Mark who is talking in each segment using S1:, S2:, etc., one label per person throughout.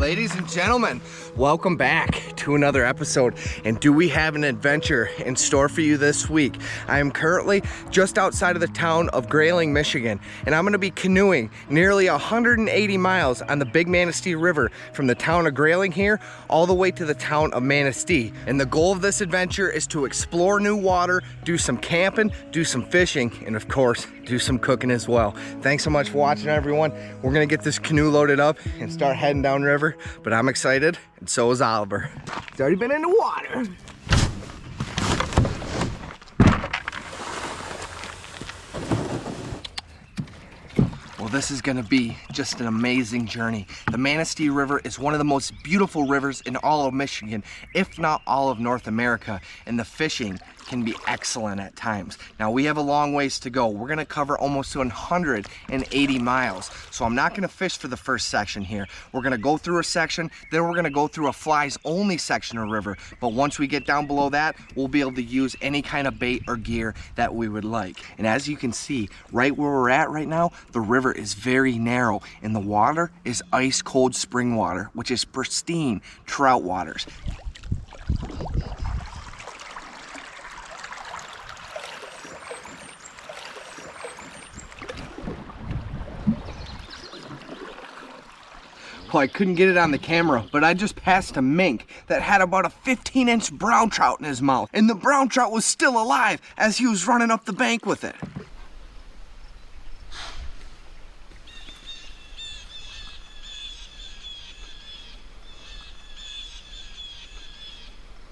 S1: Ladies and gentlemen, welcome back to another episode. And do we have an adventure in store for you this week? I am currently just outside of the town of Grayling, Michigan, and I'm gonna be canoeing nearly 180 miles on the big Manistee River from the town of Grayling here all the way to the town of Manistee. And the goal of this adventure is to explore new water, do some camping, do some fishing, and of course, do some cooking as well. Thanks so much for watching, everyone. We're gonna get this canoe loaded up and start heading downriver, but I'm excited, and so is Oliver. He's already been in the water. Well, this is gonna be just an amazing journey. The Manistee River is one of the most beautiful rivers in all of Michigan, if not all of North America, and the fishing can be excellent at times. Now, we have a long ways to go. We're gonna cover almost 180 miles. So I'm not gonna fish for the first section here. We're gonna go through a section, then we're gonna go through a flies only section of river. But once we get down below that, we'll be able to use any kind of bait or gear that we would like. And as you can see, right where we're at right now, the river is very narrow and the water is ice cold spring water, which is pristine trout waters. Well, I couldn't get it on the camera, but I just passed a mink that had about a 15-inch brown trout in his mouth, and the brown trout was still alive as he was running up the bank with it.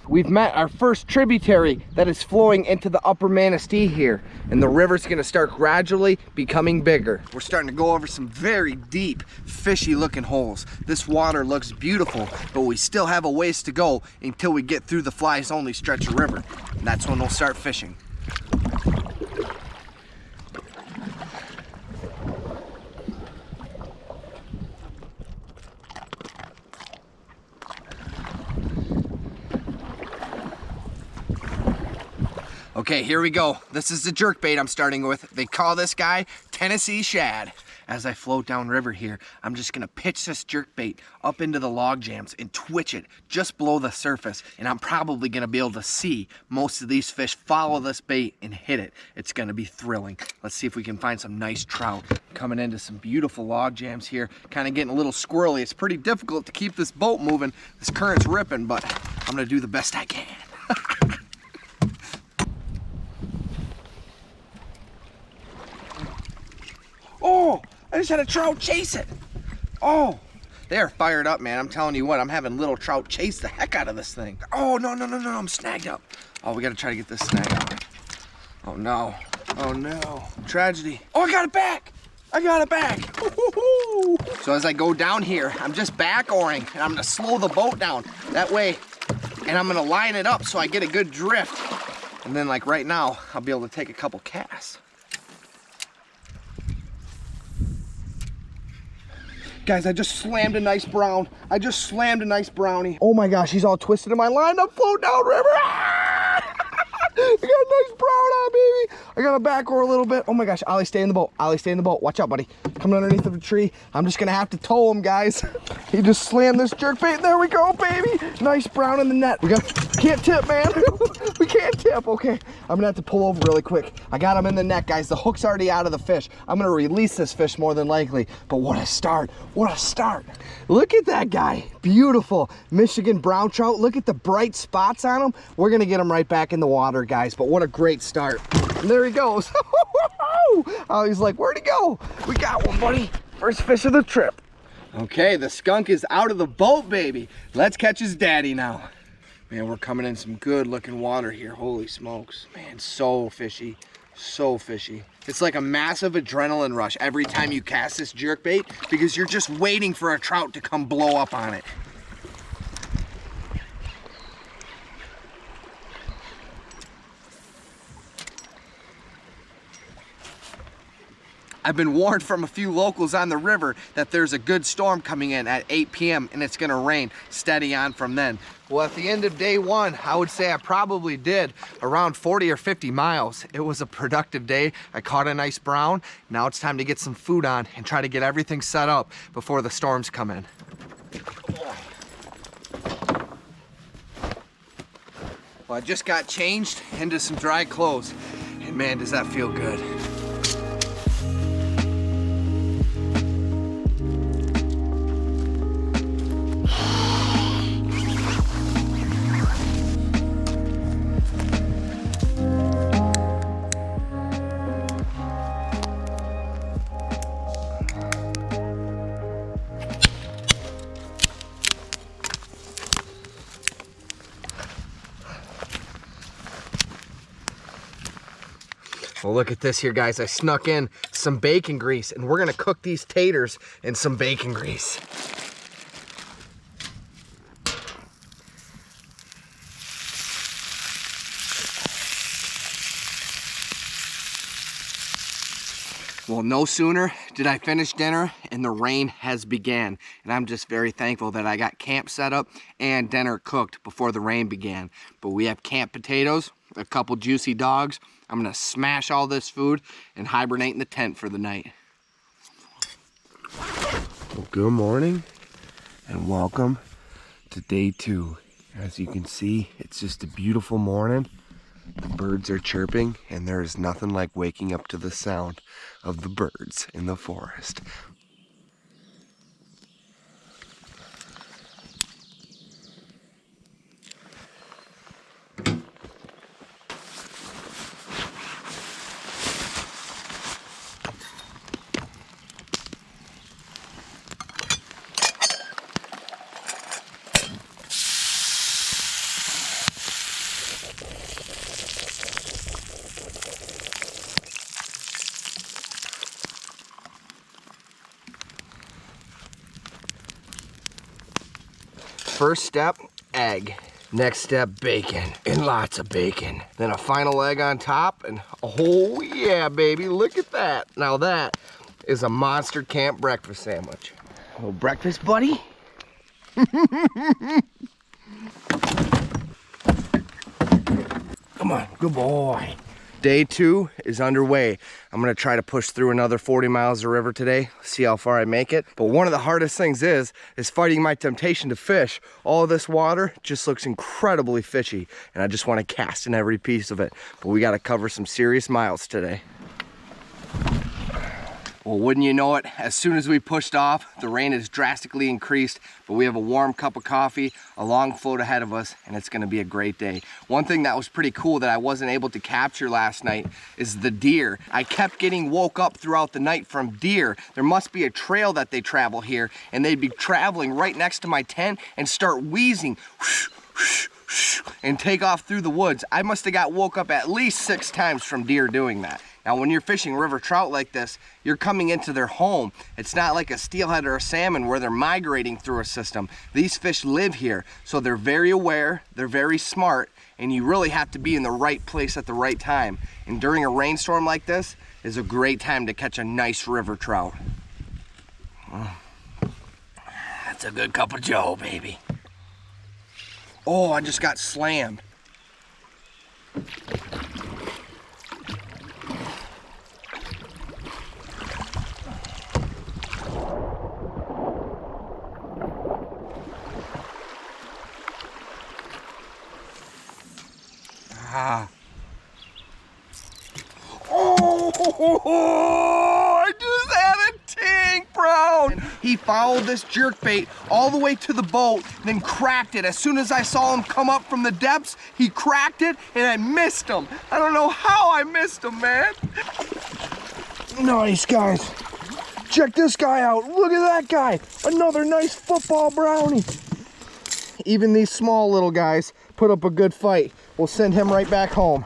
S1: We've met our first tributary that is flowing into the upper Manistee here, and the river's gonna start gradually becoming bigger. We're starting to go over some very deep, fishy looking holes. This water looks beautiful, but we still have a ways to go until we get through the flies only stretch of river. And that's when we'll start fishing. Okay, here we go. This is the jerkbait I'm starting with. They call this guy Tennessee shad. As I float down river here, I'm just gonna pitch this jerkbait up into the log jams and twitch it just below the surface. And I'm probably gonna be able to see most of these fish follow this bait and hit it. It's gonna be thrilling. Let's see if we can find some nice trout. Coming into some beautiful log jams here, kind of getting a little squirrely. It's pretty difficult to keep this boat moving. This current's ripping, but I'm gonna do the best I can. Oh, I just had a trout chase it. Oh, they're fired up, man. I'm telling you what, I'm having little trout chase the heck out of this thing. Oh, no, I'm snagged up. Oh, we gotta try to get this snag out. Oh no, tragedy. Oh, I got it back. So as I go down here, I'm just back oaring and I'm gonna slow the boat down that way. And I'm gonna line it up so I get a good drift. And then like right now, I'll be able to take a couple casts. Guys, I just slammed a nice brown. Brownie. Oh my gosh, he's all twisted in my line. I'm floating down river. Ah! I got a nice brown on, baby. I got a back oar a little bit. Oh my gosh, Ollie, stay in the boat. Watch out, buddy. Coming underneath of a tree. I'm just gonna have to tow him, guys. He just slammed this jerkbait. There we go, baby. Nice brown in the net. Can't tip, man. We can't tip. Okay, I'm gonna have to pull over really quick. I got him in the net, guys. The hook's already out of the fish. I'm gonna release this fish more than likely. But what a start. Look at that guy. Beautiful Michigan brown trout. Look at the bright spots on him. We're gonna get him right back in the water, guys. But what a great start. And there he goes. Oh, he's like, where'd he go? We got one, buddy. First fish of the trip. Okay, the skunk is out of the boat, baby. Let's catch his daddy now. Man, we're coming in some good looking water here. Holy smokes. Man, so fishy. It's like a massive adrenaline rush every time you cast this jerkbait because you're just waiting for a trout to come blow up on it. I've been warned from a few locals on the river that there's a good storm coming in at 8 p.m. and it's gonna rain steady on from then. Well, at the end of day one, I would say I probably did around 40 or 50 miles. It was a productive day. I caught a nice brown. Now it's time to get some food on and try to get everything set up before the storms come in. Well, I just got changed into some dry clothes, and man, does that feel good. Well, look at this here, guys. I snuck in some bacon grease, and we're gonna cook these taters in some bacon grease. Well, no sooner did I finish dinner and the rain has began. And I'm just very thankful that I got camp set up and dinner cooked before the rain began. But we have camp potatoes, a couple juicy dogs. I'm gonna smash all this food and hibernate in the tent for the night. Well, good morning and welcome to day 2. As you can see, it's just a beautiful morning. The birds are chirping, and there is nothing like waking up to the sound of the birds in the forest. First step, egg. Next step, bacon, and lots of bacon. Then a final egg on top, and oh yeah, baby, look at that. Now that is a monster camp breakfast sandwich. A little breakfast, buddy? Come on, good boy. Day 2 is underway. I'm gonna try to push through another 40 miles of river today, see how far I make it. But one of the hardest things is fighting my temptation to fish. All this water just looks incredibly fishy, and I just wanna cast in every piece of it. But we gotta cover some serious miles today. Well, wouldn't you know it, as soon as we pushed off, the rain has drastically increased, but we have a warm cup of coffee, a long float ahead of us, and it's gonna be a great day. One thing that was pretty cool that I wasn't able to capture last night is the deer. I kept getting woke up throughout the night from deer. There must be a trail that they travel here, and they'd be traveling right next to my tent and start wheezing and take off through the woods. I must have got woke up at least 6 times from deer doing that. Now, when you're fishing river trout like this, you're coming into their home. It's not like a steelhead or a salmon where they're migrating through a system. These fish live here, so they're very aware, they're very smart, and you really have to be in the right place at the right time. And during a rainstorm like this is a great time to catch a nice river trout. That's a good cup of joe, baby. Oh, I just got slammed. Oh, I just had a tank brown. He followed this jerkbait all the way to the boat, then cracked it. As soon as I saw him come up from the depths, he cracked it, and I missed him. I don't know how I missed him, man. Nice, guys. Check this guy out. Look at that guy. Another nice football brownie. Even these small little guys put up a good fight. We'll send him right back home.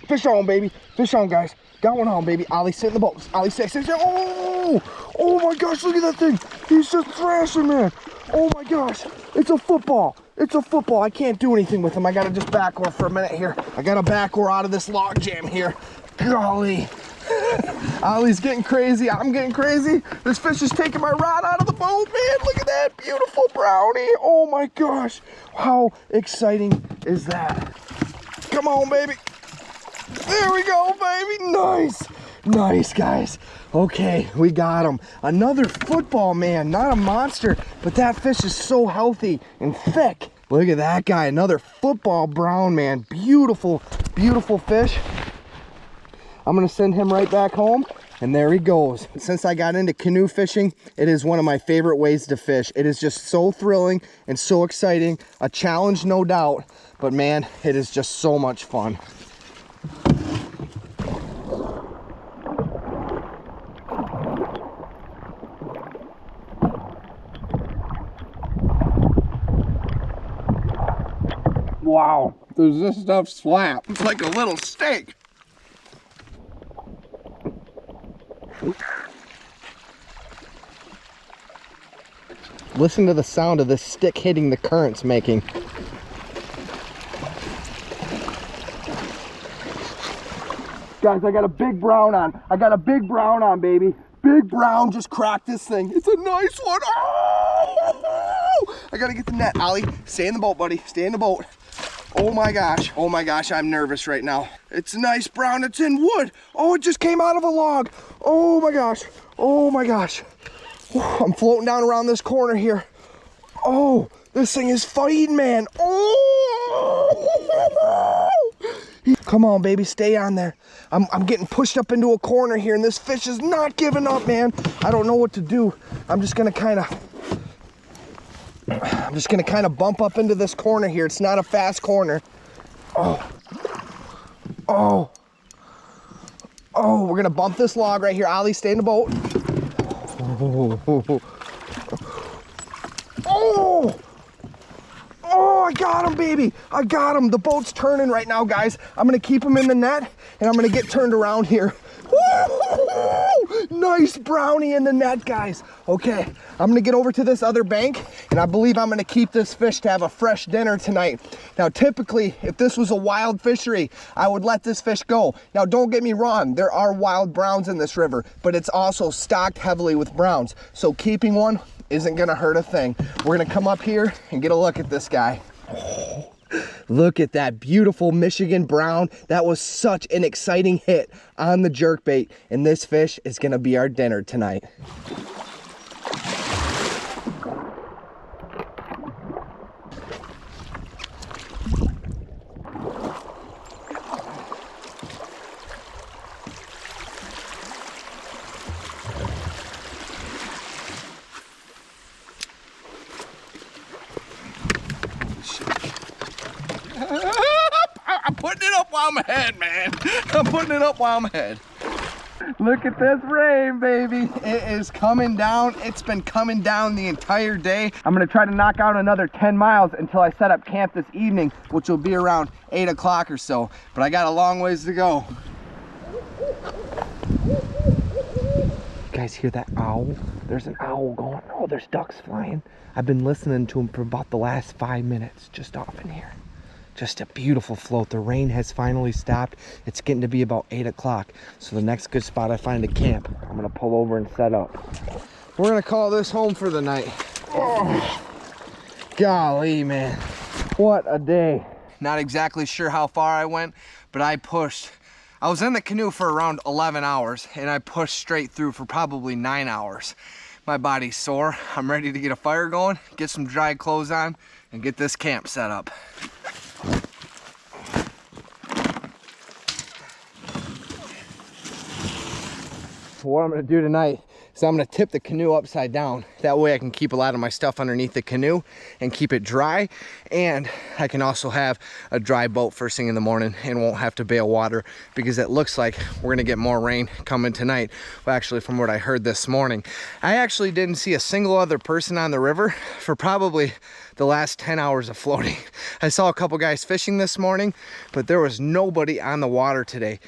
S1: Fish on, baby. Fish on, guys. Got one on, baby. Ollie, sit in the boat. Ollie, sit. Oh! Oh my gosh, look at that thing. He's just thrashing, man. Oh my gosh. It's a football. It's a football. I can't do anything with him. I gotta just back oar for a minute here. I gotta back oar out of this log jam here. Golly. Ollie's getting crazy. I'm getting crazy. This fish is taking my rod out of the boat, man. Look at that beautiful brownie. Oh my gosh. How exciting is that? Come on, baby. There we go, baby. Nice. Nice, guys. Okay, we got him. Another football, man. Not a monster, but that fish is so healthy and thick. Look at that guy. Another football brown, man. Beautiful, beautiful fish. I'm going to send him right back home. And there he goes. Since I got into canoe fishing, it is one of my favorite ways to fish. It is just so thrilling and so exciting. A challenge, no doubt. But man, it is just so much fun. Wow, does this stuff slap? It's like a little steak. Listen to the sound of this stick hitting the currents making. Guys, I got a big brown on. I got a big brown on, baby. Big brown just cracked this thing. It's a nice one. Oh! I gotta get the net. Ollie, stay in the boat, buddy. Stay in the boat. Oh my gosh, I'm nervous right now. It's a nice brown, it's in wood. Oh, it just came out of a log. Oh my gosh, oh my gosh. I'm floating down around this corner here. Oh, this thing is fighting, man. Oh! Come on, baby, stay on there. I'm getting pushed up into a corner here, and this fish is not giving up, man. I don't know what to do. I'm just gonna kind of bump up into this corner here. It's not a fast corner. Oh. Oh. Oh, we're gonna bump this log right here. Ollie, stay in the boat. Oh. Oh. Oh, I got him, baby. I got him. The boat's turning right now, guys. I'm gonna keep him in the net, and I'm gonna get turned around here. Woo! Nice brownie in the net, guys. Okay, I'm gonna get over to this other bank, and I believe I'm gonna keep this fish to have a fresh dinner tonight. Now, typically, if this was a wild fishery, I would let this fish go. Now, don't get me wrong, there are wild browns in this river, but it's also stocked heavily with browns. So keeping one isn't gonna hurt a thing. We're gonna come up here and get a look at this guy. Oh. Look at that beautiful Michigan brown. That was such an exciting hit on the jerkbait, and this fish is gonna be our dinner tonight. I'm putting it up while I'm ahead, man. I'm putting it up while I'm ahead. Look at this rain, baby. It is coming down. It's been coming down the entire day. I'm gonna try to knock out another 10 miles until I set up camp this evening, which will be around 8 o'clock or so. But I got a long ways to go. You guys hear that owl? There's an owl going. Oh, there's ducks flying. I've been listening to them for about the last 5 minutes, just off in here. Just a beautiful float. The rain has finally stopped. It's getting to be about 8 o'clock. So the next good spot I find to camp, I'm gonna pull over and set up. We're gonna call this home for the night. Oh, golly, man. What a day. Not exactly sure how far I went, but I pushed. I was in the canoe for around 11 hours, and I pushed straight through for probably 9 hours. My body's sore. I'm ready to get a fire going, get some dry clothes on, and get this camp set up. What I'm gonna do tonight is I'm gonna tip the canoe upside down. That way I can keep a lot of my stuff underneath the canoe and keep it dry. And I can also have a dry boat first thing in the morning and won't have to bail water, because it looks like we're gonna get more rain coming tonight. Well, actually, from what I heard this morning, I actually didn't see a single other person on the river for probably the last 10 hours of floating. I saw a couple guys fishing this morning, but there was nobody on the water today.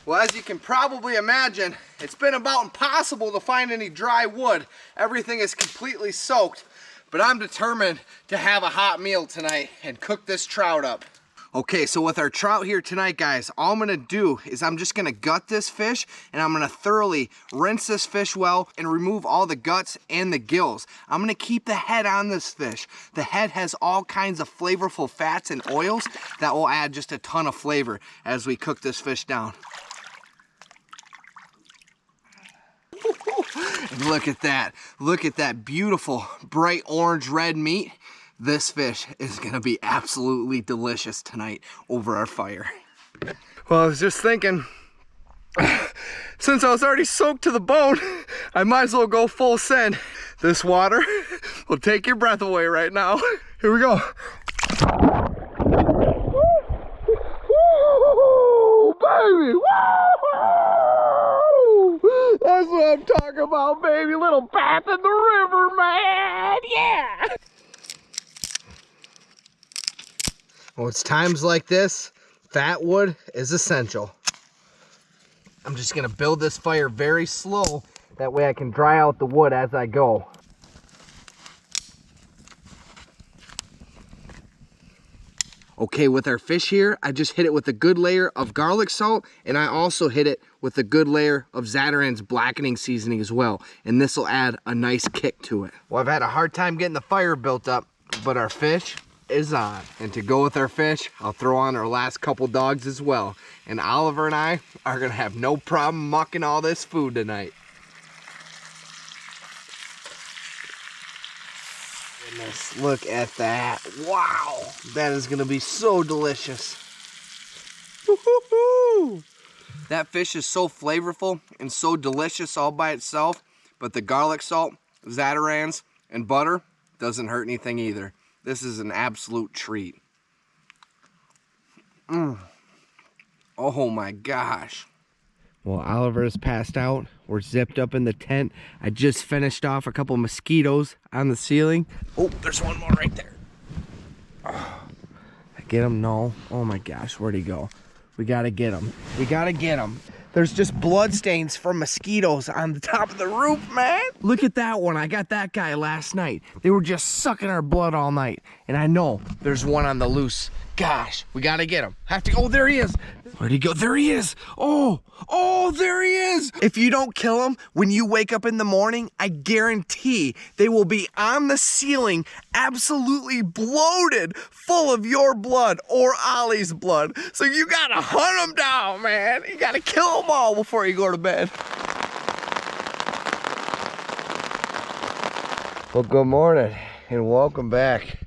S1: Well, as you can probably imagine, it's been about impossible to find any dry wood. Everything is completely soaked, but I'm determined to have a hot meal tonight and cook this trout up. Okay, so with our trout here tonight, guys, all I'm gonna do is I'm just gonna gut this fish and I'm gonna thoroughly rinse this fish well and remove all the guts and the gills. I'm gonna keep the head on this fish. The head has all kinds of flavorful fats and oils that will add just a ton of flavor as we cook this fish down. Look at that. Look at that beautiful bright orange red meat. This fish is gonna be absolutely delicious tonight over our fire. Well, I was just thinking, since I was already soaked to the bone, I might as well go full send. This water will take your breath away right now. Here we go. Woo, baby, woo! That's what I'm talking about, baby. Little bath in the river, man, yeah! Well, it's times like this, fat wood is essential. I'm just gonna build this fire very slow. That way I can dry out the wood as I go. Okay, with our fish here, I just hit it with a good layer of garlic salt, and I also hit it with a good layer of Zatarain's blackening seasoning as well. And this will add a nice kick to it. Well, I've had a hard time getting the fire built up, but our fish is on. And to go with our fish, I'll throw on our last couple dogs as well. And Oliver and I are gonna have no problem mucking all this food tonight. Goodness, look at that. Wow, that is gonna be so delicious. Woo-hoo-hoo. That fish is so flavorful and so delicious all by itself, but the garlic salt, Zatarain's, and butter doesn't hurt anything either. This is an absolute treat. Oh my gosh. Well, Oliver's passed out. We're zipped up in the tent. I just finished off a couple mosquitoes on the ceiling. Oh, there's one more right there. Oh, I get him? No. Oh my gosh, where'd he go? We gotta get him. We gotta get him. There's just blood stains from mosquitoes on the top of the roof, man. Look at that one. I got that guy last night. They were just sucking our blood all night. And I know there's one on the loose. Gosh, we gotta get him. Have to, oh, there he is. Where'd he go? There he is. Oh, there he is. If you don't kill him when you wake up in the morning, I guarantee they will be on the ceiling, absolutely bloated, full of your blood or Ollie's blood. So you gotta hunt them down, man. You gotta kill them all before you go to bed. Well, good morning and welcome back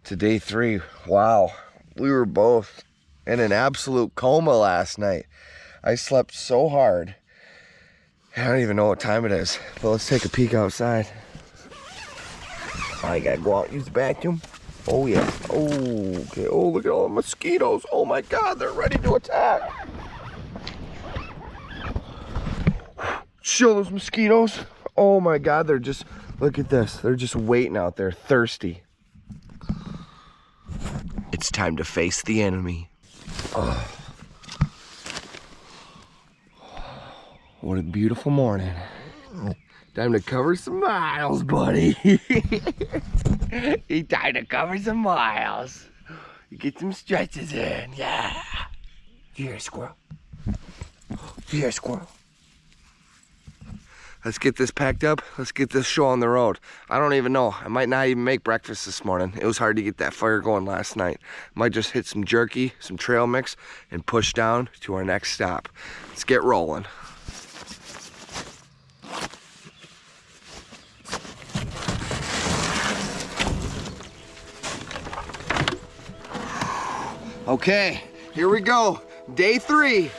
S1: to day 3. Wow, we were both in an absolute coma last night. I slept so hard. I don't even know what time it is, but let's take a peek outside. I gotta go out and use the vacuum. Oh yeah, oh, okay, oh look at all the mosquitoes. Oh my God, they're ready to attack. Show those mosquitoes. Oh my God, they're just, look at this. They're just waiting out there, thirsty. It's time to face the enemy. Oh. What a beautiful morning. Time to cover some miles, buddy. It's time to cover some miles. You get some stretches in, yeah. Here, squirrel. Here, squirrel. Let's get this packed up. Let's get this show on the road. I don't even know. I might not even make breakfast this morning. It was hard to get that fire going last night. Might just hit some jerky, some trail mix, and push down to our next stop. Let's get rolling. Okay, here we go. Day 3.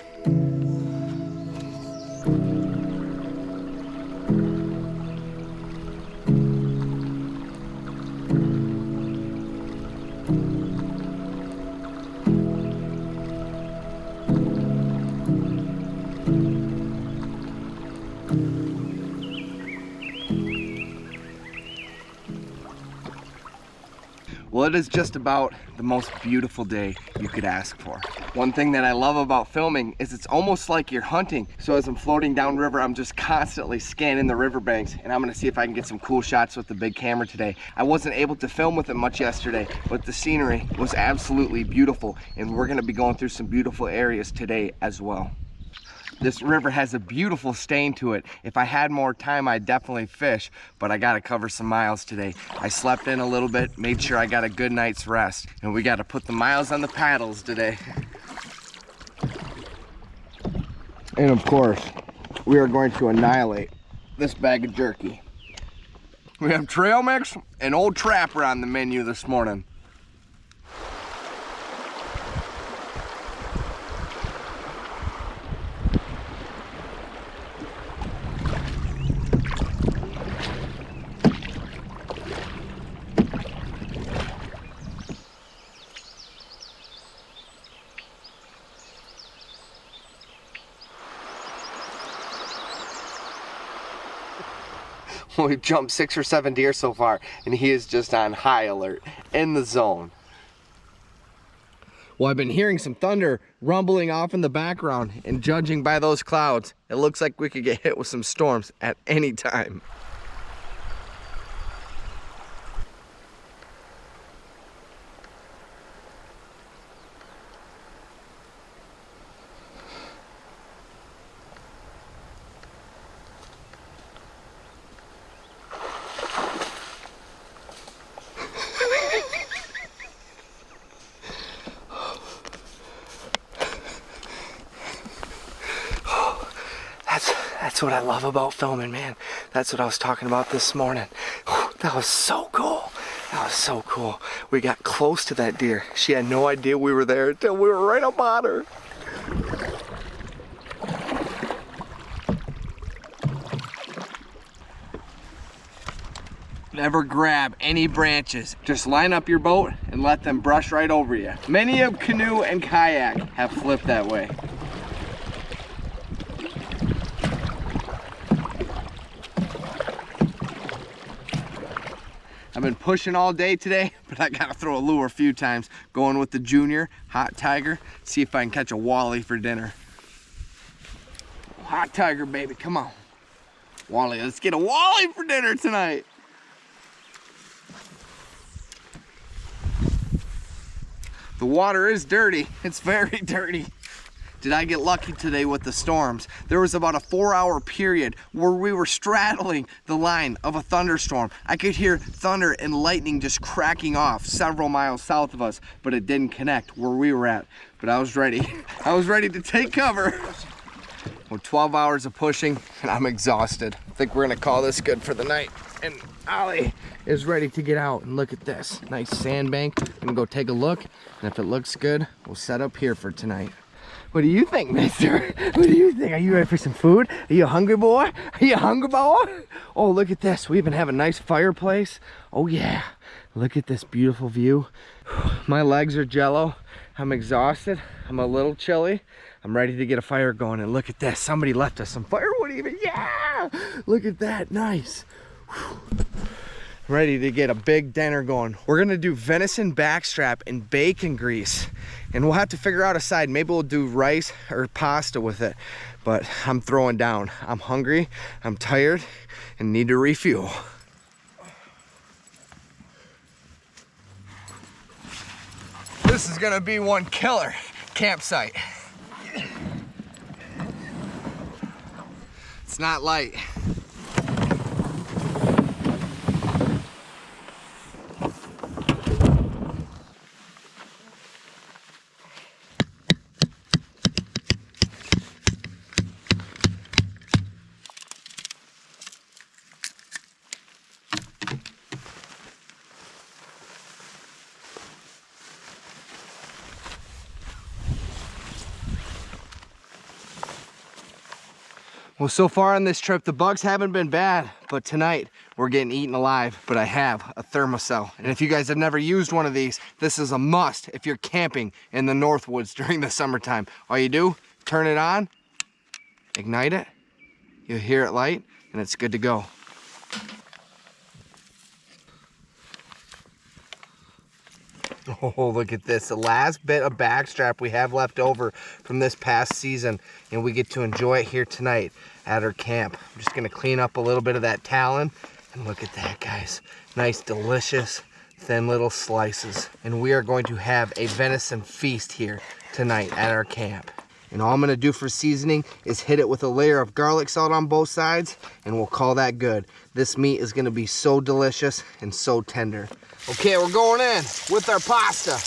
S1: Well,
S2: Well, it is just about the most beautiful day you could ask for. One thing that I love about filming is it's almost like you're hunting. So as I'm floating downriver, I'm just constantly scanning the riverbanks, and I'm gonna see if I can get some cool shots with the big camera today. I wasn't able to film with it much yesterday, but the scenery was absolutely beautiful, and we're gonna be going through some beautiful areas today as well. This river has a beautiful stain to it. If I had more time, I'd definitely fish, but I gotta cover some miles today. I slept in a little bit, made sure I got a good night's rest, and we gotta put the miles on the paddles today.
S1: And of course, we are going to annihilate this bag of jerky.
S2: We have trail mix and Old Trapper on the menu this morning. We've jumped 6 or 7 deer so far, and he is just on high alert, in the zone.
S1: Well, I've been hearing some thunder rumbling off in the background, and judging by those clouds, it looks like we could get hit with some storms at any time.
S2: That's what I love about filming, man. That's what I was talking about this morning. That was so cool. That was so cool. We got close to that deer. She had no idea we were there until we were right up on her. Never grab any branches. Just line up your boat and let them brush right over you. Many of canoe and kayak have flipped that way. I've been pushing all day today, but I gotta throw a lure a few times. Going with the junior hot tiger, see if I can catch a wally for dinner. Hot tiger, baby, come on. Wally, let's get a wally for dinner tonight. The water is dirty, it's very dirty. Did I get lucky today with the storms? There was about a 4-hour period where we were straddling the line of a thunderstorm. I could hear thunder and lightning just cracking off several miles south of us, but it didn't connect where we were at. But I was ready. I was ready to take cover. Well, 12 hours of pushing and I'm exhausted. I think we're gonna call this good for the night. And Ollie is ready to get out, and look at this. Nice sandbank. I'm gonna go take a look, and if it looks good, we'll set up here for tonight. What do you think, mister? What do you think? Are you ready for some food? Are you a hungry boy? Are you a hungry boy? Oh, look at this. We even have a nice fireplace. Oh yeah, look at this beautiful view. My legs are jello. I'm exhausted. I'm a little chilly. I'm ready to get a fire going, and look at this. Somebody left us some firewood even. Yeah, look at that, nice. Whew. Ready to get a big dinner going. We're gonna do venison backstrap and bacon grease, and we'll have to figure out a side. Maybe we'll do rice or pasta with it, but I'm throwing down. I'm hungry, I'm tired, and need to refuel. This is gonna be one killer campsite. It's not light. Well, so far on this trip, the bugs haven't been bad, but tonight we're getting eaten alive. But I have a thermocell, and if you guys have never used one of these, this is a must if you're camping in the Northwoods during the summertime. All you do, turn it on, ignite it, you'll hear it light, and it's good to go. Oh, look at this. The last bit of backstrap we have left over from this past season, and we get to enjoy it here tonight at our camp. I'm just gonna clean up a little bit of that talon, and look at that, guys. Nice, delicious, thin little slices. And we are going to have a venison feast here tonight at our camp. And all I'm gonna do for seasoning is hit it with a layer of garlic salt on both sides, and we'll call that good. This meat is gonna be so delicious and so tender. Okay, we're going in with our pasta.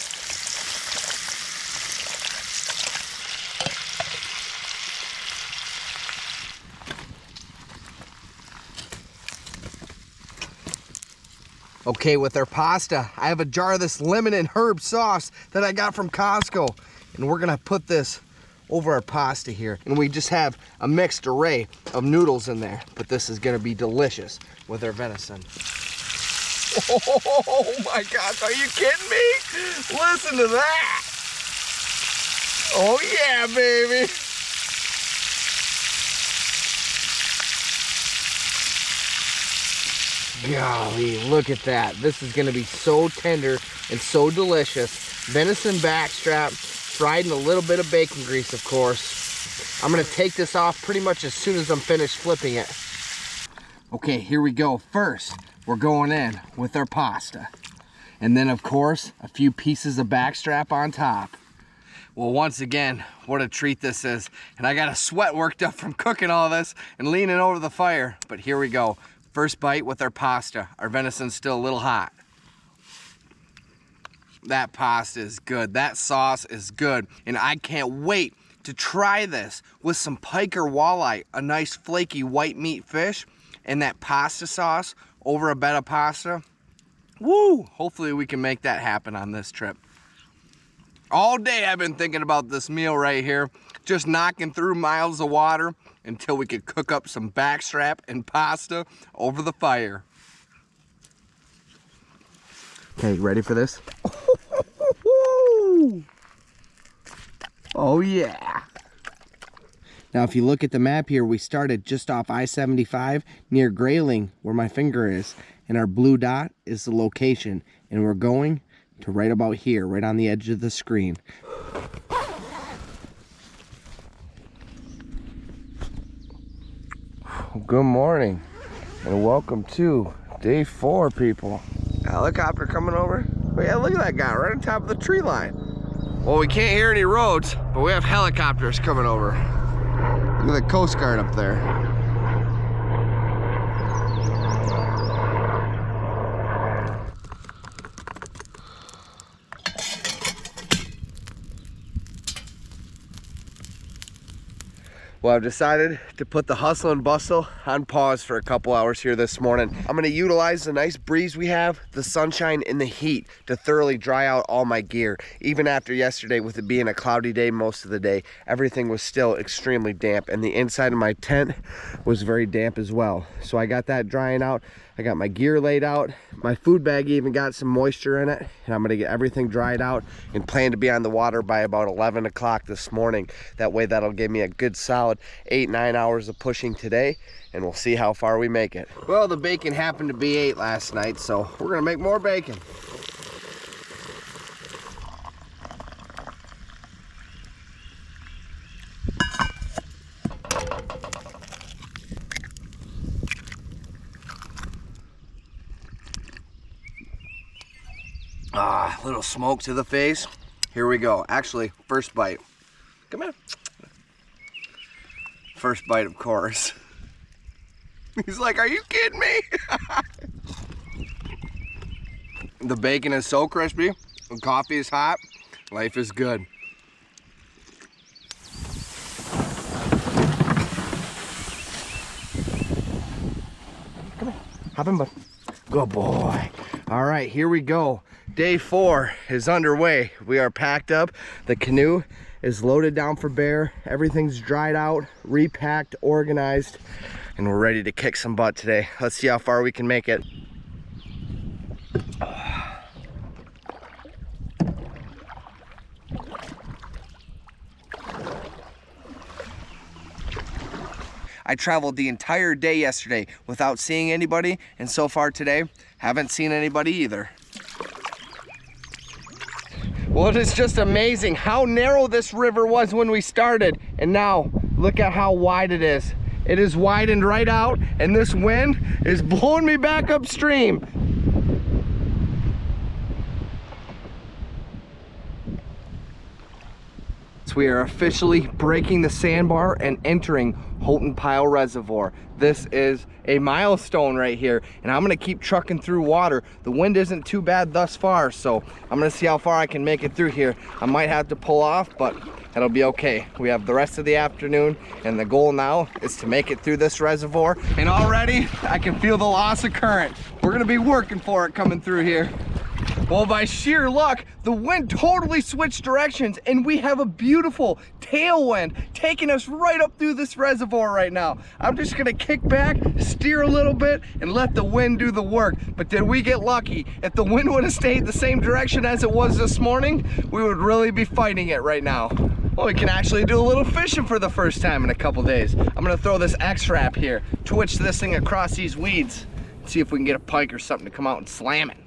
S2: Okay, with our pasta, I have a jar of this lemon and herb sauce that I got from Costco. And we're gonna put this over our pasta here. And we just have a mixed array of noodles in there. But this is gonna be delicious with our venison. Oh my gosh, are you kidding me? Listen to that. Oh yeah, baby. Golly, look at that. This is gonna be so tender and so delicious. Venison backstrap, fried in a little bit of bacon grease, of course. I'm gonna take this off pretty much as soon as I'm finished flipping it. Okay, here we go. First, we're going in with our pasta. And then, of course, a few pieces of backstrap on top. Well, once again, what a treat this is. And I got a sweat worked up from cooking all this and leaning over the fire. But here we go. First bite with our pasta. Our venison's still a little hot. That pasta is good. That sauce is good. And I can't wait to try this with some pike or walleye, a nice flaky white meat fish, and that pasta sauce over a bed of pasta. Woo! Hopefully we can make that happen on this trip. All day I've been thinking about this meal right here, just knocking through miles of water until we could cook up some backstrap and pasta over the fire. Okay, ready for this? Oh yeah. Now if you look at the map here, we started just off I-75 near Grayling, where my finger is, and our blue dot is the location, and we're going to right about here, right on the edge of the screen. Good morning and welcome to day 4, people. Helicopter coming over. Oh yeah, look at that guy right on top of the tree line. Well, we can't hear any roads, but we have helicopters coming over. Look at the Coast Guard up there. Well, I've decided to put the hustle and bustle on pause for a couple hours here this morning. I'm gonna utilize the nice breeze we have, the sunshine and the heat to thoroughly dry out all my gear. Even after yesterday, with it being a cloudy day most of the day, everything was still extremely damp, and the inside of my tent was very damp as well. So I got that drying out. I got my gear laid out. My food bag even got some moisture in it, and I'm gonna get everything dried out and plan to be on the water by about 11 o'clock this morning. That way that'll give me a good solid 8-9 hours of pushing today, and we'll see how far we make it. Well, the bacon happened to be 8 last night, so we're gonna make more bacon. Ah, little smoke to the face. Here we go. Actually, first bite. Come here. First bite, of course. He's like, are you kidding me? The bacon is so crispy. The coffee is hot. Life is good. Come here. Hop in, bud. Good boy. All right, here we go. Day 4 is underway. We are packed up. The canoe is loaded down for bear. Everything's dried out, repacked, organized, and we're ready to kick some butt today. Let's see how far we can make it. I traveled the entire day yesterday without seeing anybody, and so far today, haven't seen anybody either. Well, it is just amazing how narrow this river was when we started, and now look at how wide it is. It is widened right out, and this wind is blowing me back upstream. So we are officially breaking the sandbar and entering Houghton Pile Reservoir. This is a milestone right here, and I'm gonna keep trucking through water. The wind isn't too bad thus far, so I'm gonna see how far I can make it through here. I might have to pull off, but it'll be okay. We have the rest of the afternoon, and the goal now is to make it through this reservoir. And already, I can feel the loss of current. We're gonna be working for it coming through here. Well, by sheer luck, the wind totally switched directions, and we have a beautiful tailwind taking us right up through this reservoir right now. I'm just gonna kick back, steer a little bit, and let the wind do the work. But did we get lucky? If the wind would have stayed the same direction as it was this morning, we would really be fighting it right now. Well, we can actually do a little fishing for the first time in a couple days. I'm gonna throw this X-Wrap here, twitch this thing across these weeds, see if we can get a pike or something to come out and slam it.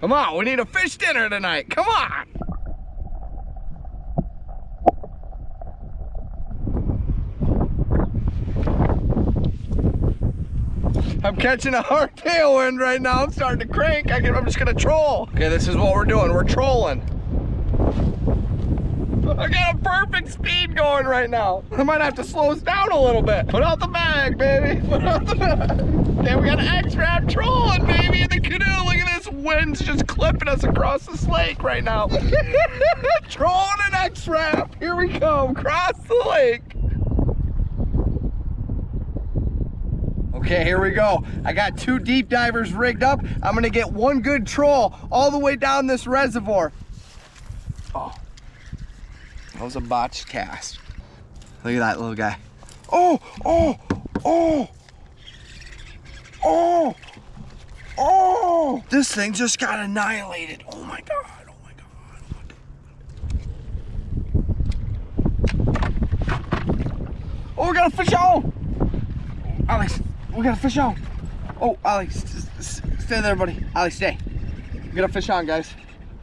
S2: Come on, we need a fish dinner tonight. Come on. I'm catching a hard tailwind right now. I'm starting to crank. I'm just gonna troll. Okay, this is what we're doing. We're trolling. I got a perfect speed going right now. I might have to slow us down a little bit. Put out the bag, baby. Put out the bag. Okay, we got an X-Wrap trolling, baby, in the canoe. Look at this. Wind's just clipping us across this lake right now. Trolling an X-Wrap. Here we come, across the lake. Okay, here we go. I got 2 deep divers rigged up. I'm gonna get one good troll all the way down this reservoir. Oh, that was a botched cast. Look at that little guy. Oh, oh, oh, oh, oh. This thing just got annihilated. Oh my God, oh my God. Oh, we got a fish on. Alex, we got a fish on. Oh, Alex, stay there, buddy. Alex, stay. We got a fish on, guys.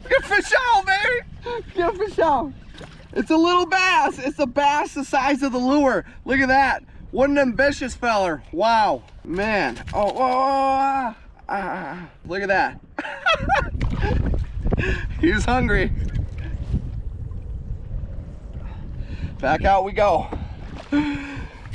S2: We got a fish on, baby. We got a fish on. It's a little bass. It's a bass the size of the lure. Look at that. What an ambitious feller. Wow, man. Oh, look at that. He's hungry. Back out we go.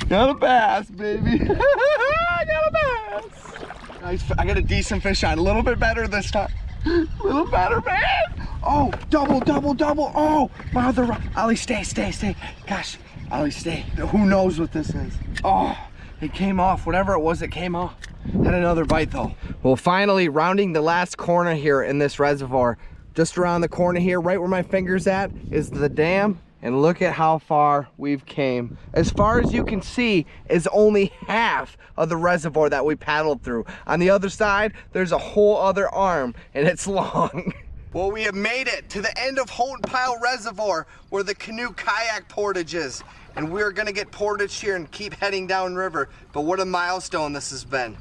S2: Got a bass, baby. I got a bass. Nice. I got a decent fish on. A little bit better this time. A little better, man. Oh, double, double, double. Oh, my other rod. Ollie, stay, stay, stay. Gosh, Ollie, stay. Who knows what this is? Oh, it came off. Whatever it was, it came off. Had another bite, though. Well, finally, rounding the last corner here in this reservoir. Just around the corner here, right where my finger's at, is the dam. And look at how far we've came. As far as you can see is only half of the reservoir that we paddled through. On the other side, there's a whole other arm, and it's long. Well, we have made it to the end of Houghton Pile Reservoir, where the canoe kayak portage is. And we're gonna get portage here and keep heading downriver. But what a milestone this has been.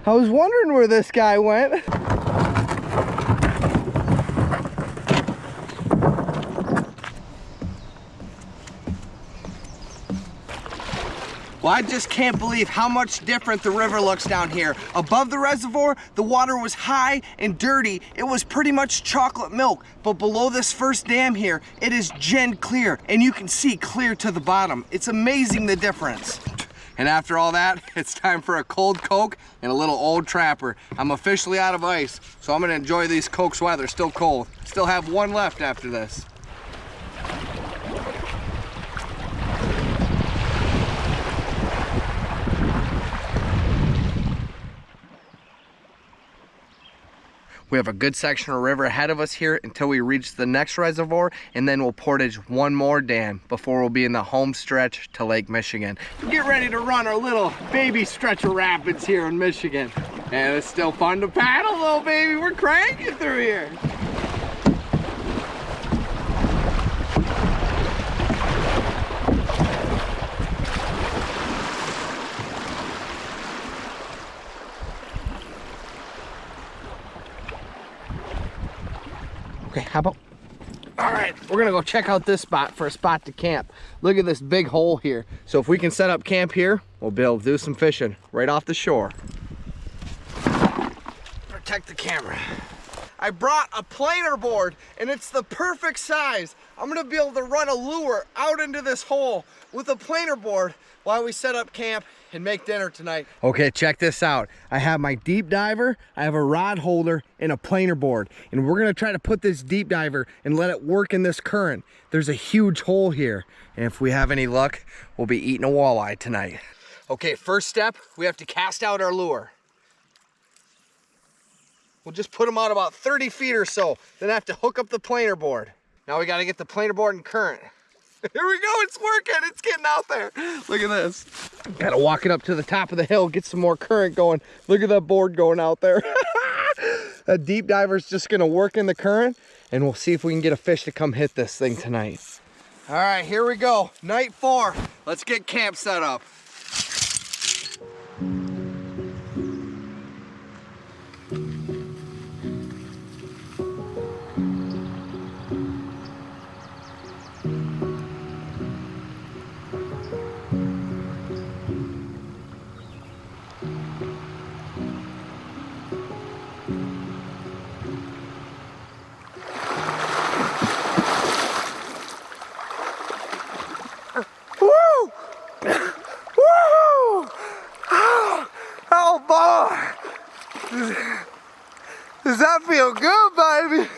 S2: I was wondering where this guy went. Well, I just can't believe how much different the river looks down here. Above the reservoir, the water was high and dirty. It was pretty much chocolate milk. But below this first dam here, it is gin clear, and you can see clear to the bottom. It's amazing the difference. And after all that, it's time for a cold Coke and a little old trapper. I'm officially out of ice, so I'm gonna enjoy these Cokes while they're still cold. Still have one left after this. We have a good section of river ahead of us here until we reach the next reservoir, and then we'll portage one more dam before we'll be in the home stretch to Lake Michigan. Get ready to run our little baby stretch of rapids here in Michigan. And it's still fun to paddle though, baby. We're cranking through here. Okay, how about, all right, we're gonna go check out this spot for a spot to camp. Look at this big hole here. So if we can set up camp here, we'll be able to do some fishing right off the shore. Protect the camera. I brought a planer board and it's the perfect size. I'm gonna be able to run a lure out into this hole with a planer board while we set up camp and make dinner tonight. Okay, check this out. I have my deep diver, I have a rod holder, and a planer board. And we're gonna try to put this deep diver and let it work in this current. There's a huge hole here. And if we have any luck, we'll be eating a walleye tonight. Okay, first step, we have to cast out our lure. We'll just put them out about 30 feet or so. Then I have to hook up the planer board. Now we gotta get the planer board in current. Here we go, it's working, it's getting out there. Look at this. Gotta walk it up to the top of the hill, get some more current going. Look at that board going out there. That deep diver's just gonna work in the current, and we'll see if we can get a fish to come hit this thing tonight. All right, here we go, night 4. Let's get camp set up. Does that feel good, baby?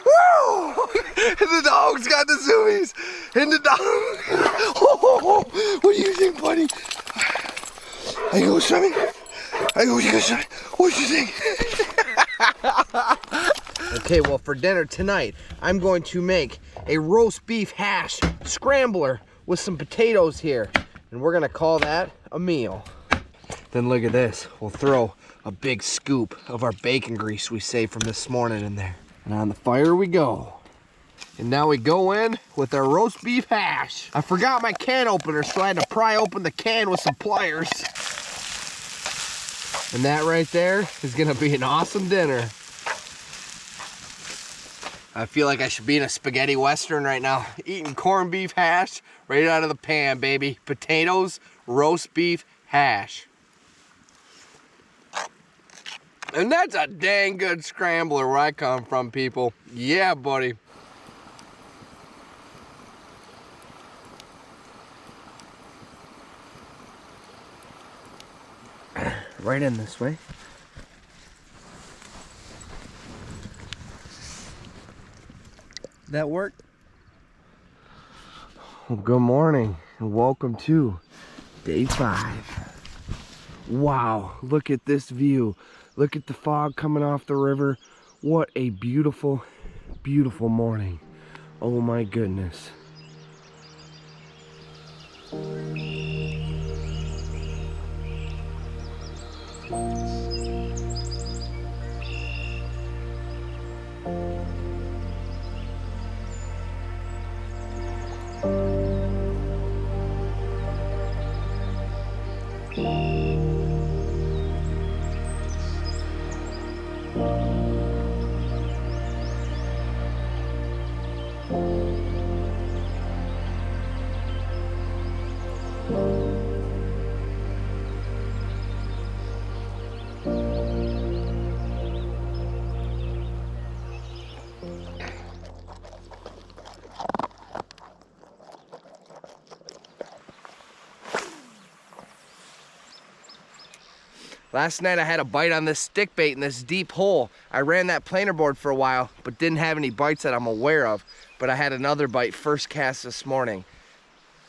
S2: Woo! The dog's got the zoomies. And the dog. Oh, what do you think, buddy? Are you going swimming? Are you going swimming? What do you think? Okay, well, for dinner tonight, I'm going to make a roast beef hash scrambler with some potatoes here. And we're gonna call that a meal. Then look at this. We'll throw a big scoop of our bacon grease we saved from this morning in there. And on the fire we go. And now we go in with our roast beef hash. I forgot my can opener, so I had to pry open the can with some pliers. And that right there is gonna be an awesome dinner. I feel like I should be in a spaghetti western right now, eating corned beef hash right out of the pan, baby. Potatoes, roast beef hash. And that's a dang good scrambler where I come from, people. Yeah, buddy. Right in this way. That work? Well, good morning and welcome to day 5. Wow, look at this view. Look at the fog coming off the river. What a beautiful, beautiful morning. Oh my goodness. Last night I had a bite on this stick bait in this deep hole. I ran that planer board for a while, but didn't have any bites that I'm aware of. But I had another bite first cast this morning.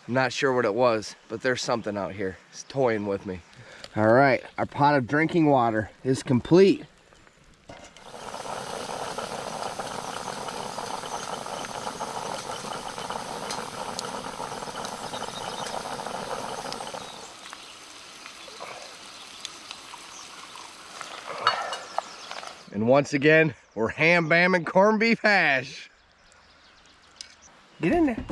S2: I'm not sure what it was, but there's something out here. It's toying with me. All right, our pot of drinking water is complete. And once again, we're ham, bam, and corned beef hash. Get in there.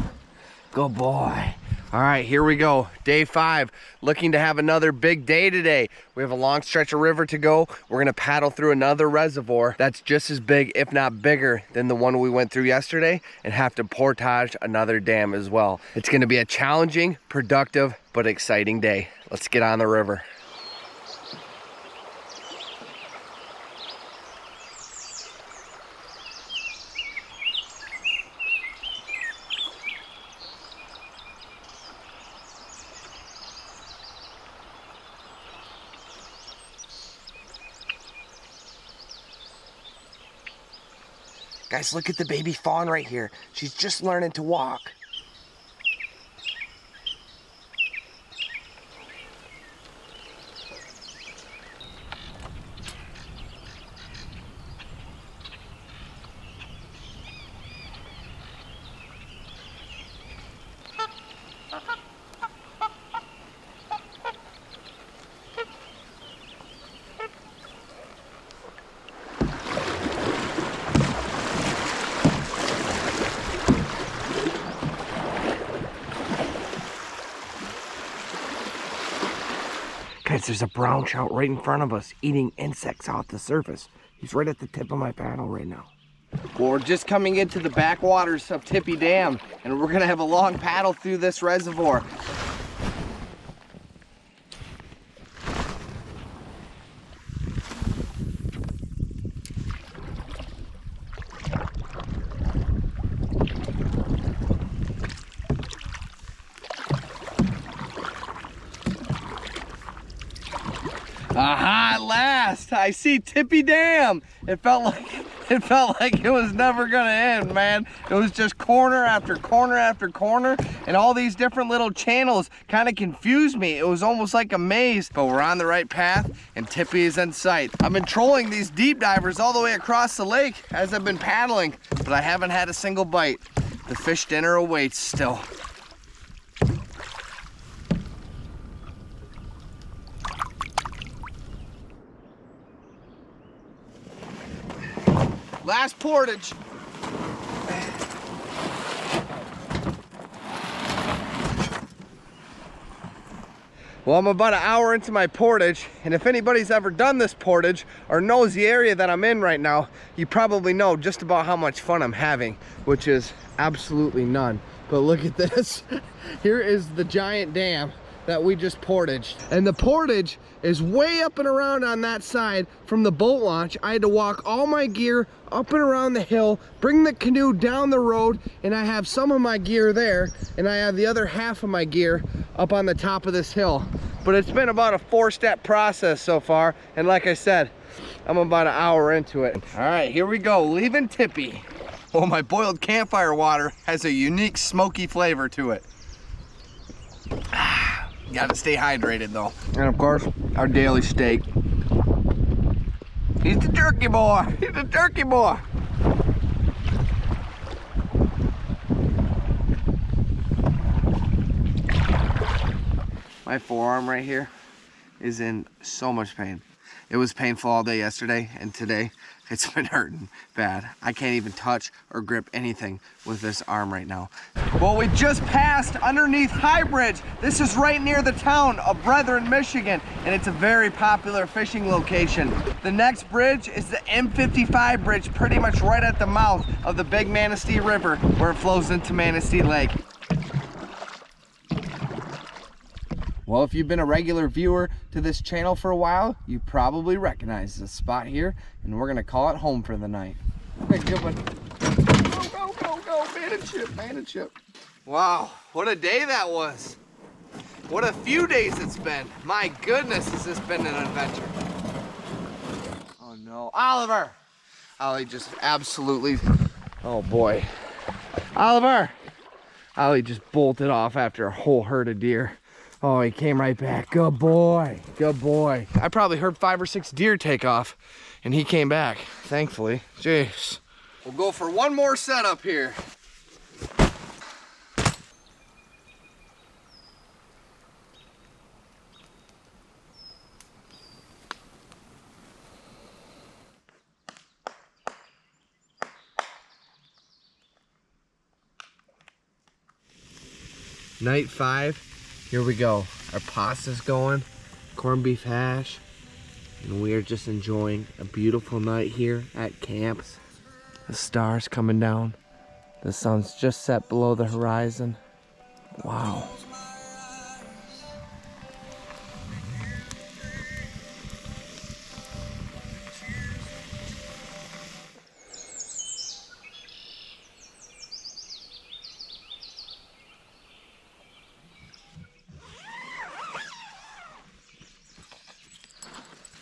S2: Good boy. All right, here we go. Day 5, looking to have another big day today. We have a long stretch of river to go. We're gonna paddle through another reservoir that's just as big, if not bigger, than the one we went through yesterday, and have to portage another dam as well. It's gonna be a challenging, productive, but exciting day. Let's get on the river. Guys, look at the baby fawn right here. She's just learning to walk. Guys, there's a brown trout right in front of us eating insects off the surface. He's right at the tip of my paddle right now. Well, we're just coming into the backwaters of Tippy Dam, and we're gonna have a long paddle through this reservoir. Aha, at last! I see Tippy Dam! It felt like it was never gonna end, man. It was just corner after corner after corner, and all these different little channels kind of confused me. It was almost like a maze, but we're on the right path, and Tippy is in sight. I've been trolling these deep divers all the way across the lake as I've been paddling, but I haven't had a single bite. The fish dinner awaits still. Last portage. Well, I'm about an hour into my portage, and if anybody's ever done this portage or knows the area that I'm in right now, you probably know just about how much fun I'm having, which is absolutely none. But look at this. Here is the giant dam that we just portaged, and the portage is way up and around on that side from the boat launch. I had to walk all my gear up and around the hill, bring the canoe down the road, and I have some of my gear there, and I have the other half of my gear up on the top of this hill. But it's been about a 4-step process so far, and like I said, I'm about an hour into it. All right, here we go, leaving Tippy. Well, my boiled campfire water has a unique smoky flavor to it. Gotta stay hydrated though. And of course, our daily steak. He's the turkey boy. He's the turkey boy. My forearm right here is in so much pain. It was painful all day yesterday, and today it's been hurting bad. I can't even touch or grip anything with this arm right now. Well, we just passed underneath High Bridge. This is right near the town of Brethren, Michigan, and it's a very popular fishing location. The next bridge is the M55 bridge, pretty much right at the mouth of the big Manistee River, where it flows into Manistee Lake. Well, if you've been a regular viewer to this channel for a while, you probably recognize this spot here, and we're gonna call it home for the night. Okay, good one. Go, go, go, go, man and chip, man and chip. Wow, what a day that was. What a few days it's been. My goodness, has this been an adventure. Oh no, Oliver! Ollie just absolutely, oh boy. Oliver! Ollie just bolted off after a whole herd of deer. Oh, he came right back. Good boy. Good boy. I probably heard 5 or 6 deer take off, and he came back, thankfully. Jeez. We'll go for one more setup here. Night 5, here we go. Our pasta's going, corned beef hash, and we are just enjoying a beautiful night here at camps. The stars coming down. The sun's just set below the horizon. Wow.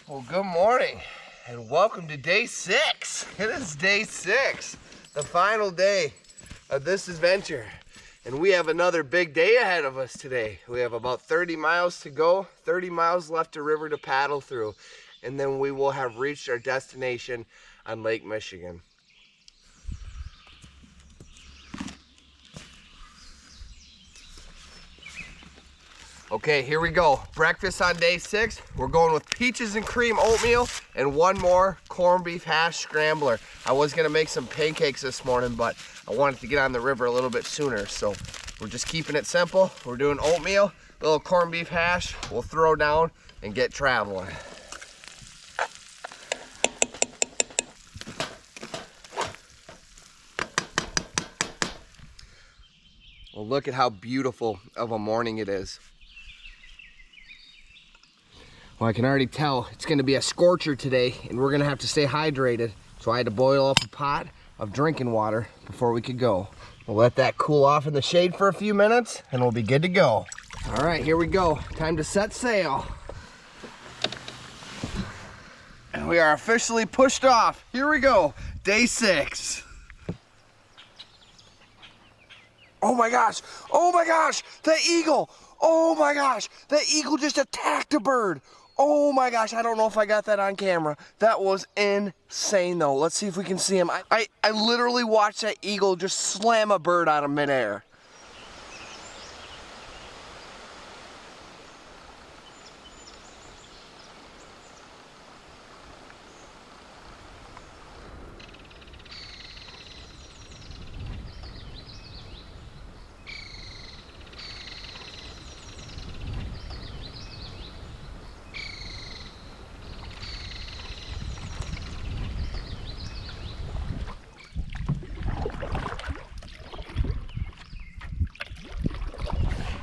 S2: Well, good morning and welcome to day 6. It is day 6, the final day of this adventure. And we have another big day ahead of us today. We have about 30 miles to go, 30 miles left of river to paddle through. And then we will have reached our destination on Lake Michigan. Okay, here we go. Breakfast on day 6. We're going with peaches and cream oatmeal and one more corned beef hash scrambler. I was gonna make some pancakes this morning, but I wanted to get on the river a little bit sooner, so we're just keeping it simple. We're doing oatmeal, a little corned beef hash. We'll throw down and get traveling. Well, look at how beautiful of a morning it is. Well, I can already tell it's gonna be a scorcher today and we're gonna have to stay hydrated. So I had to boil up a pot of drinking water before we could go. We'll let that cool off in the shade for a few minutes and we'll be good to go. All right, here we go. Time to set sail. And we are officially pushed off. Here we go, day 6. Oh my gosh, that eagle. Oh my gosh, that eagle just attacked a bird. Oh my gosh, I don't know if I got that on camera. That was insane though. Let's see if we can see him. I literally watched that eagle just slam a bird out of midair.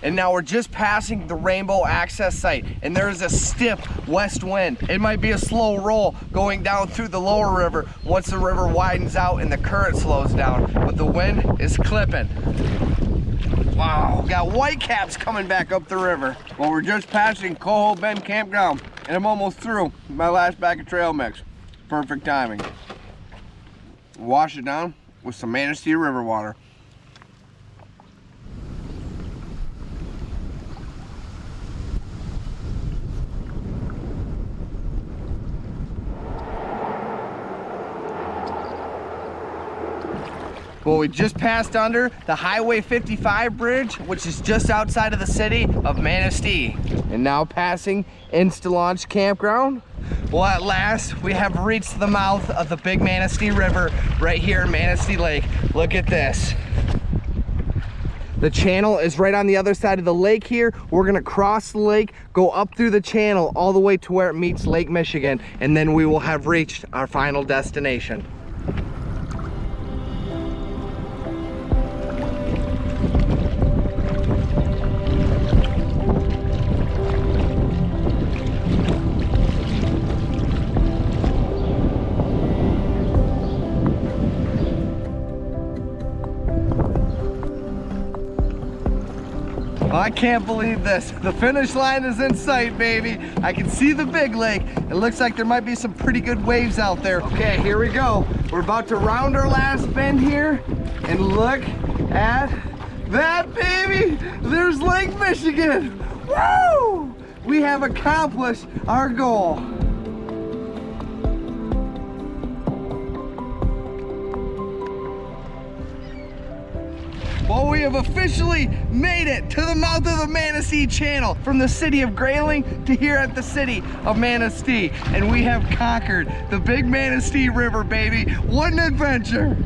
S2: And now we're just passing the Rainbow Access Site, and there is a stiff west wind. It might be a slow roll going down through the lower river once the river widens out and the current slows down, but the wind is clipping. Wow, got whitecaps coming back up the river. Well, we're just passing Coho Bend Campground, and I'm almost through my last bag of trail mix. Perfect timing. Wash it down with some Manistee river water. Well, we just passed under the Highway 55 bridge, which is just outside of the city of Manistee. And now passing Insta-Launch Campground. Well, at last, we have reached the mouth of the Big Manistee River right here in Manistee Lake. Look at this. The channel is right on the other side of the lake here. We're gonna cross the lake, go up through the channel all the way to where it meets Lake Michigan, and then we will have reached our final destination. I can't believe this. The finish line is in sight, baby. I can see the big lake. It looks like there might be some pretty good waves out there. Okay, here we go. We're about to round our last bend here, and look at that, baby. There's Lake Michigan. Woo! We have accomplished our goal. Well, we have officially made it to the mouth of the Manistee Channel, from the city of Grayling to here at the city of Manistee. And we have conquered the Big Manistee River, baby. What an adventure.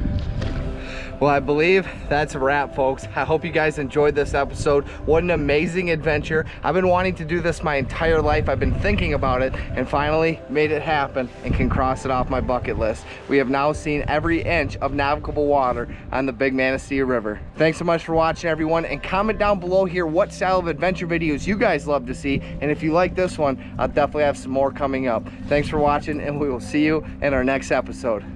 S2: Well, I believe that's a wrap, folks. I hope you guys enjoyed this episode. What an amazing adventure. I've been wanting to do this my entire life. I've been thinking about it and finally made it happen and can cross it off my bucket list. We have now seen every inch of navigable water on the Big Manistee River. Thanks so much for watching, everyone, and comment down below here what style of adventure videos you guys love to see, and if you like this one, I'll definitely have some more coming up. Thanks for watching, and we will see you in our next episode.